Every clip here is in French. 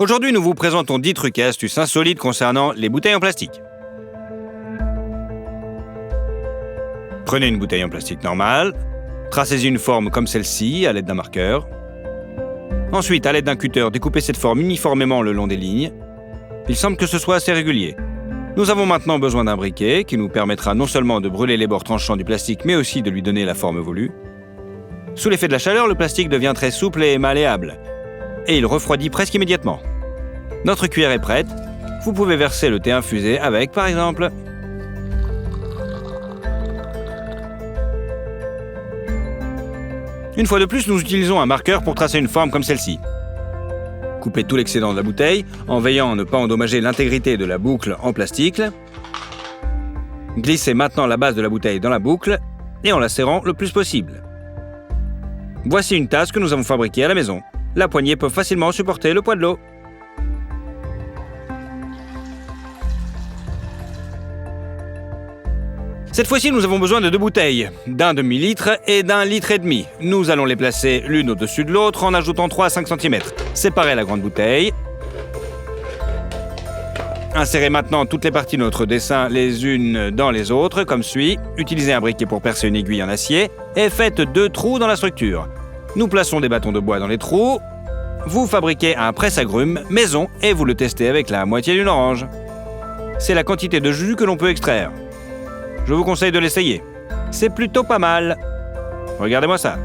Aujourd'hui, nous vous présentons 10 trucs et astuces insolites concernant les bouteilles en plastique. Prenez une bouteille en plastique normale, tracez-y une forme comme celle-ci à l'aide d'un marqueur. Ensuite, à l'aide d'un cutter, découpez cette forme uniformément le long des lignes. Il semble que ce soit assez régulier. Nous avons maintenant besoin d'un briquet qui nous permettra non seulement de brûler les bords tranchants du plastique, mais aussi de lui donner la forme voulue. Sous l'effet de la chaleur, le plastique devient très souple et malléable, et il refroidit presque immédiatement. Notre cuillère est prête. Vous pouvez verser le thé infusé avec, par exemple. Une fois de plus, nous utilisons un marqueur pour tracer une forme comme celle-ci. Coupez tout l'excédent de la bouteille, en veillant à ne pas endommager l'intégrité de la boucle en plastique. Glissez maintenant la base de la bouteille dans la boucle, et en la serrant le plus possible. Voici une tasse que nous avons fabriquée à la maison. La poignée peut facilement supporter le poids de l'eau. Cette fois-ci, nous avons besoin de 2 bouteilles, d'un demi-litre et d'un litre et demi. Nous allons les placer l'une au-dessus de l'autre en ajoutant 3 à 5 cm. Séparez la grande bouteille. Insérez maintenant toutes les parties de notre dessin les unes dans les autres, comme suit. Utilisez un briquet pour percer une aiguille en acier et faites 2 trous dans la structure. Nous plaçons des bâtons de bois dans les trous. Vous fabriquez un presse-agrumes maison et vous le testez avec la moitié d'une orange. C'est la quantité de jus que l'on peut extraire. Je vous conseille de l'essayer. C'est plutôt pas mal. Regardez-moi ça.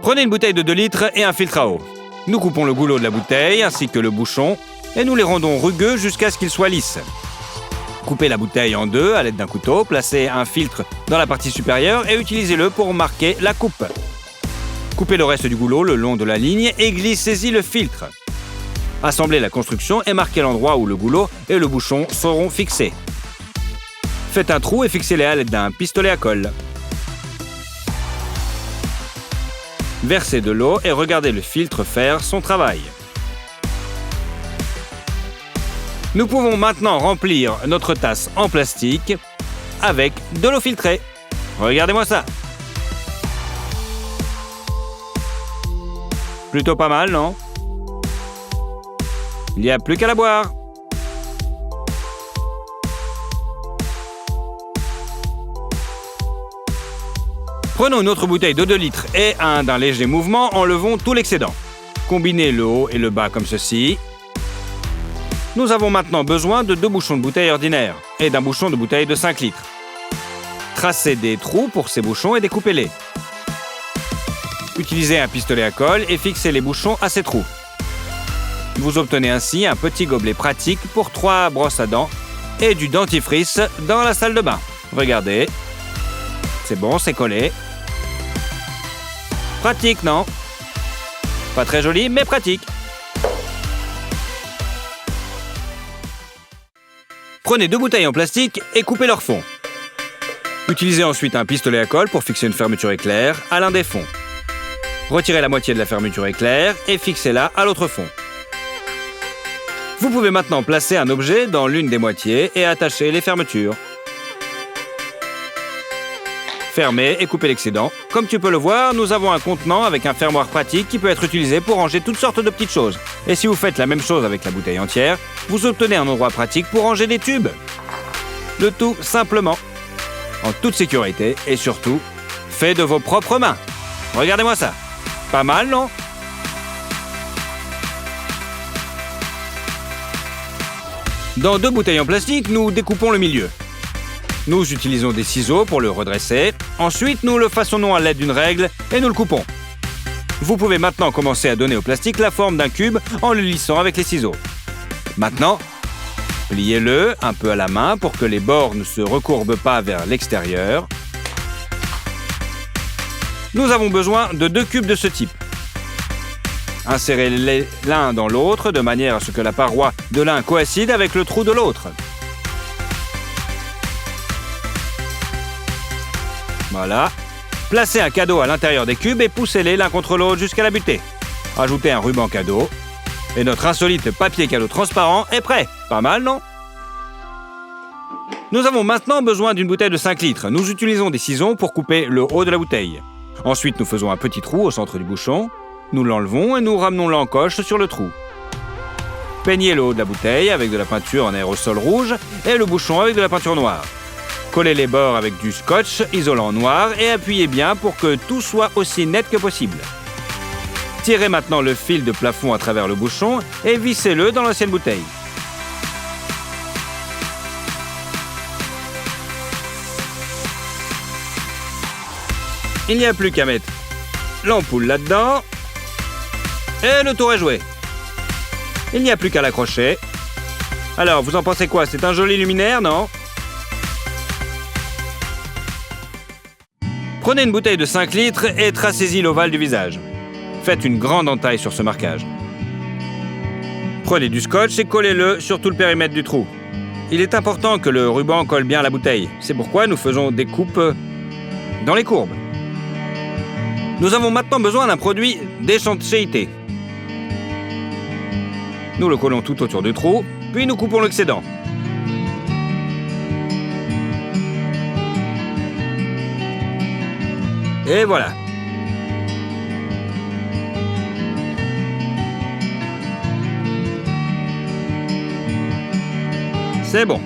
Prenez une bouteille de 2 litres et un filtre à eau. Nous coupons le goulot de la bouteille ainsi que le bouchon et nous les rendons rugueux jusqu'à ce qu'ils soient lisses. Coupez la bouteille en 2 à l'aide d'un couteau, placez un filtre dans la partie supérieure et utilisez-le pour marquer la coupe. Coupez le reste du goulot le long de la ligne et glissez-y le filtre. Assemblez la construction et marquez l'endroit où le goulot et le bouchon seront fixés. Faites un trou et fixez-les à l'aide d'un pistolet à colle. Versez de l'eau et regardez le filtre faire son travail. Nous pouvons maintenant remplir notre tasse en plastique avec de l'eau filtrée. Regardez-moi ça. Plutôt pas mal, non ? Il n'y a plus qu'à la boire. Prenons une autre bouteille de 2 litres et d'un léger mouvement, enlevons tout l'excédent. Combinez le haut et le bas comme ceci. Nous avons maintenant besoin de 2 bouchons de bouteille ordinaire et d'un bouchon de bouteille de 5 litres. Tracez des trous pour ces bouchons et découpez-les. Utilisez un pistolet à colle et fixez les bouchons à ces trous. Vous obtenez ainsi un petit gobelet pratique pour 3 brosses à dents et du dentifrice dans la salle de bain. Regardez. C'est bon, c'est collé. Pratique, non ? Pas très joli, mais pratique. Prenez 2 bouteilles en plastique et coupez leur fond. Utilisez ensuite un pistolet à colle pour fixer une fermeture éclair à l'un des fonds. Retirez la moitié de la fermeture éclair et fixez-la à l'autre fond. Vous pouvez maintenant placer un objet dans l'une des moitiés et attacher les fermetures. Fermez et coupez l'excédent. Comme tu peux le voir, nous avons un contenant avec un fermoir pratique qui peut être utilisé pour ranger toutes sortes de petites choses. Et si vous faites la même chose avec la bouteille entière, vous obtenez un endroit pratique pour ranger des tubes. Le tout simplement, en toute sécurité et surtout, fait de vos propres mains. Regardez-moi ça. Pas mal, non ? Dans 2 bouteilles en plastique, nous découpons le milieu. Nous utilisons des ciseaux pour le redresser. Ensuite, nous le façonnons à l'aide d'une règle et nous le coupons. Vous pouvez maintenant commencer à donner au plastique la forme d'un cube en le lissant avec les ciseaux. Maintenant, pliez-le un peu à la main pour que les bords ne se recourbent pas vers l'extérieur. Nous avons besoin de 2 cubes de ce type. Insérez-les l'un dans l'autre de manière à ce que la paroi de l'un coïncide avec le trou de l'autre. Voilà. Placez un cadeau à l'intérieur des cubes et poussez-les l'un contre l'autre jusqu'à la butée. Ajoutez un ruban cadeau. Et notre insolite papier cadeau transparent est prêt. Pas mal, non ? Nous avons maintenant besoin d'une bouteille de 5 litres. Nous utilisons des ciseaux pour couper le haut de la bouteille. Ensuite, nous faisons un petit trou au centre du bouchon, nous l'enlevons et nous ramenons l'encoche sur le trou. Peignez le haut de la bouteille avec de la peinture en aérosol rouge et le bouchon avec de la peinture noire. Collez les bords avec du scotch isolant noir et appuyez bien pour que tout soit aussi net que possible. Tirez maintenant le fil de plafond à travers le bouchon et vissez-le dans l'ancienne bouteille. Il n'y a plus qu'à mettre l'ampoule là-dedans et le tour est joué. Il n'y a plus qu'à l'accrocher. Alors, vous en pensez quoi? C'est un joli luminaire, non? Prenez une bouteille de 5 litres et tracez-y l'ovale du visage. Faites une grande entaille sur ce marquage. Prenez du scotch et collez-le sur tout le périmètre du trou. Il est important que le ruban colle bien à la bouteille. C'est pourquoi nous faisons des coupes dans les courbes. Nous avons maintenant besoin d'un produit d'étanchéité. Nous le collons tout autour du trou, puis nous coupons l'excédent. Et voilà. C'est bon.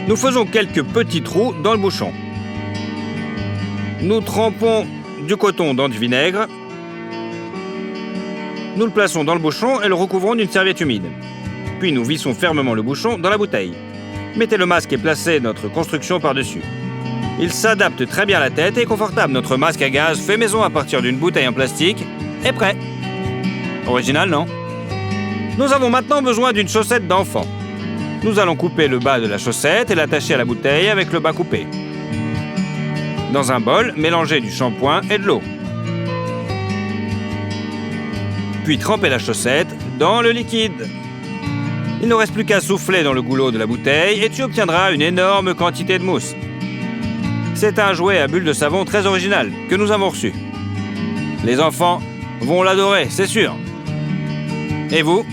Nous faisons quelques petits trous dans le bouchon. Nous trempons du coton dans du vinaigre. Nous le plaçons dans le bouchon et le recouvrons d'une serviette humide. Puis nous vissons fermement le bouchon dans la bouteille. Mettez le masque et placez notre construction par-dessus. Il s'adapte très bien à la tête et est confortable. Notre masque à gaz fait maison à partir d'une bouteille en plastique est prêt. Original, non? Nous avons maintenant besoin d'une chaussette d'enfant. Nous allons couper le bas de la chaussette et l'attacher à la bouteille avec le bas coupé. Dans un bol, mélangez du shampoing et de l'eau. Puis trempez la chaussette dans le liquide. Il ne reste plus qu'à souffler dans le goulot de la bouteille et tu obtiendras une énorme quantité de mousse. C'est un jouet à bulles de savon très original que nous avons reçu. Les enfants vont l'adorer, c'est sûr. Et vous ?